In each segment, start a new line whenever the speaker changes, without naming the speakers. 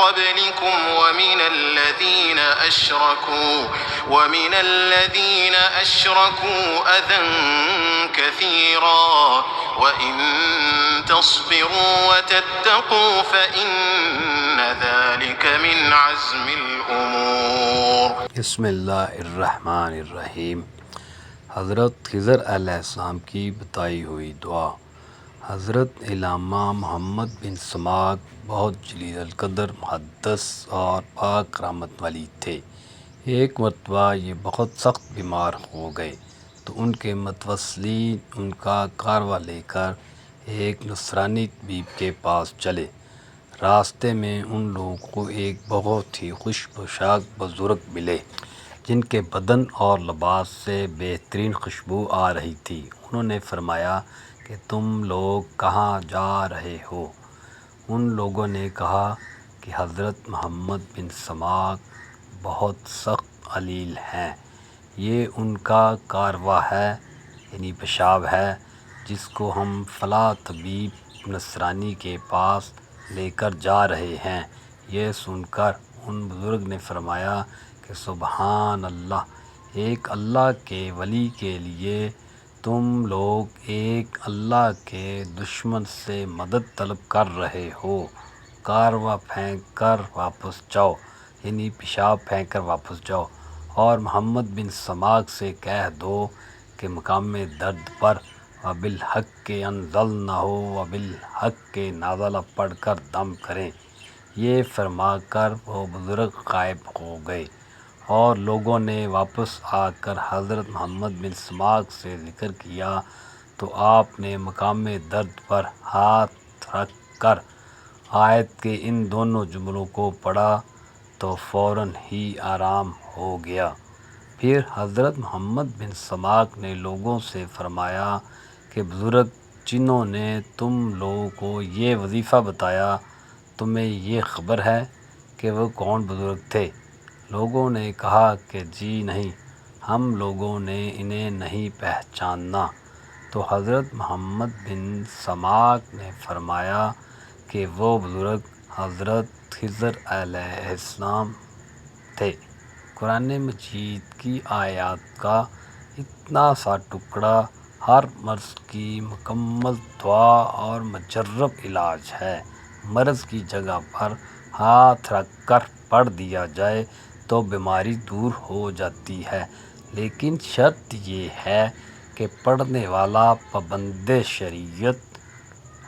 قبلكم ومن الذين أشركوا أذى كثيرا وإن تصبروا وتتقوا فإن ذلك من عزم الأمور۔
بسم اللہ الرحمن الرحیم۔ حضرت خضر علیہ السلام کی بتائی ہوئی دعا۔ حضرت علامہ محمد بن سماک بہت جلیل القدر محدث اور پاک رحمت والی تھے۔ ایک مرتبہ یہ بہت سخت بیمار ہو گئے تو ان کے متوسلین ان کا کاروا لے کر ایک نصرانی طبیب کے پاس چلے۔ راستے میں ان لوگوں کو ایک بہت ہی خوش پوشاک بزرگ ملے جن کے بدن اور لباس سے بہترین خوشبو آ رہی تھی۔ انہوں نے فرمایا کہ تم لوگ کہاں جا رہے ہو؟ ان لوگوں نے کہا کہ حضرت محمد بن سماک بہت سخت علیل ہیں، یہ ان کا کاروا ہے یعنی پیشاب ہے جس کو ہم فلاں طبیب نصرانی کے پاس لے کر جا رہے ہیں۔ یہ سن کر ان بزرگ نے فرمایا کہ سبحان اللہ، ایک اللہ کے ولی کے لیے تم لوگ ایک اللہ کے دشمن سے مدد طلب کر رہے ہو۔ کاروا پھینک کر واپس جاؤ یعنی پیشاب پھینک کر واپس جاؤ، اور محمد بن سماک سے کہہ دو کہ مقام درد پر وَبِالْحَقِّ أَنزَلْنَاهُ وَبِالْحَقِّ نَازَلَ پڑھ کر دم کریں۔ یہ فرما کر وہ بزرگ غائب ہو گئے، اور لوگوں نے واپس آ کر حضرت محمد بن سماک سے ذکر کیا تو آپ نے مقام درد پر ہاتھ رکھ کر آیت کے ان دونوں جملوں کو پڑھا تو فوراً ہی آرام ہو گیا۔ پھر حضرت محمد بن سماک نے لوگوں سے فرمایا کہ بزرگ جنہوں نے تم لوگوں کو یہ وظیفہ بتایا، تمہیں یہ خبر ہے کہ وہ کون بزرگ تھے؟ لوگوں نے کہا کہ جی نہیں، ہم لوگوں نے انہیں نہیں پہچانا۔ تو حضرت محمد بن سماک نے فرمایا کہ وہ بزرگ حضرت خضر علیہ السلام تھے۔ قرآن مجید کی آیات کا اتنا سا ٹکڑا ہر مرض کی مکمل دوا اور مجرب علاج ہے۔ مرض کی جگہ پر ہاتھ رکھ کر پڑھ دیا جائے تو بیماری دور ہو جاتی ہے، لیکن شرط یہ ہے کہ پڑھنے والا پابند شریعت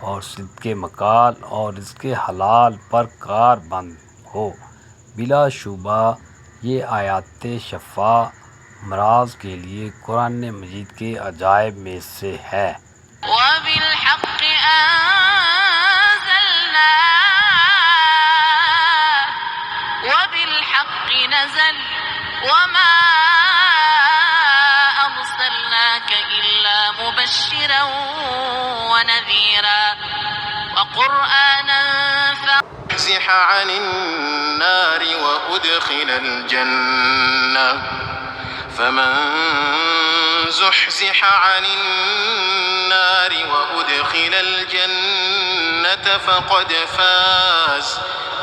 اور صدق مقال اور رزق حلال پر کار بند ہو۔ بلا شبہ یہ آیات شفا امراض کے لیے قرآن مجید کے عجائب میں سے ہے۔
وَبِالْحَقِّ أَنزَلْنَاهُ وَبِالْحَقِّ نَزَلَ وَمَا أَرْسَلْنَاكَ إِلَّا مُبَشِّرًا وَنَذِيرًا وَقُرْآنًا فَزُحْزِحَ عَنِ النَّارِ وَأُدْخِلَ الْجَنَّةَ فَمَن زُحْزِحَ عَنِ النَّارِ وَأُدْخِلَ الْجَنَّةَ فَقَدْ فَازَ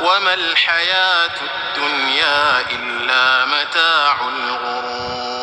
وَمَا الْحَيَاةُ الدُّنْيَا إِلَّا مَتَاعُ الْغُرُورِ۔